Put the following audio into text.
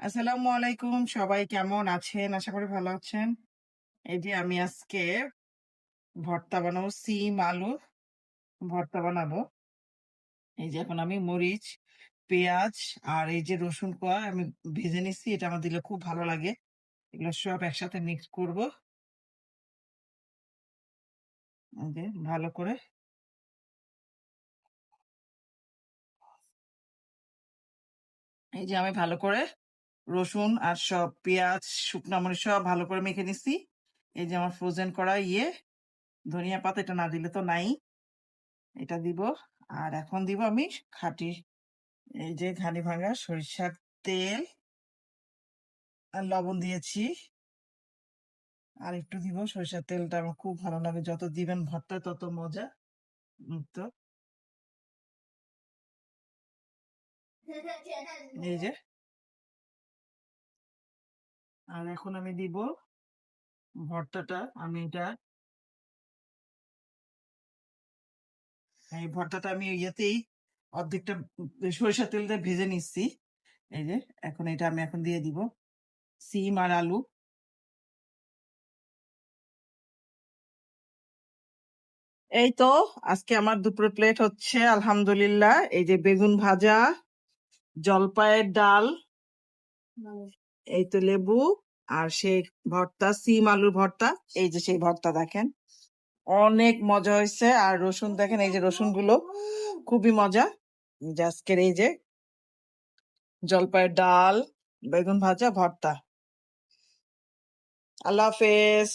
আসসালামু আলাইকুম। সবাই কেমন আছেন? আশা করি ভালো আছেন। এই যে আমি আজকে ভর্তা বানাবো, সিম আলুর ভর্তা বানাবো। এই যে এখন আমি মরিচ, পেঁয়াজ আর এই যে রসুন কোয়া আমি ভেজে নিচ্ছি। এটা আমার দিলে খুব ভালো লাগে। এগুলো সব একসাথে মিক্স করব। এই যে ভালো করে এই যে আমি ভালো করে রসুন আর সব পেঁয়াজ, শুকনা মরিচ সব ভালো করে মেখে নিচ্ছি। এই যে আমার ফ্রোজেন করা ধনিয়া পাতা, এটা না দিলে তো নাই। এটা দিব। আর এখন দিব আমি খাঁটি এই যে ঘানি ভাঙা সরিষার তেল আর লবণ দিয়েছি। আর একটু দিব, সরিষার তেলটা আমার খুব ভালো লাগে, যত দিবেন ভর্তা তত মজা। তো এই যে, আর এখন আমি দিব ভর্তাটা। আমি এই ভর্তাটা আমি ইয়েতেই অর্ধেকটা সরিষার তেল দিয়ে ভেজে নিচ্ছি। এই যে এখন এটা আমি এখন দিয়ে দিব সিম আর আলু। এই তো আজকে আমার দুপুরের প্লেট হচ্ছে আলহামদুলিল্লাহ। এই যে বেগুন ভাজা, জলপাইয়ের ডাল, এই তো লেবু, আর সেই ভর্তা, সিম আলুর ভর্তা। এই যে সেই ভর্তা দেখেন, অনেক মজা হয়েছে। আর রসুন দেখেন, এই যে রসুন গুলো খুবই মজা। এই যে আজকের এই যে জলপাইয়ের ডাল, বেগুন ভাজা, ভর্তা। আল্লাহ হাফেজ।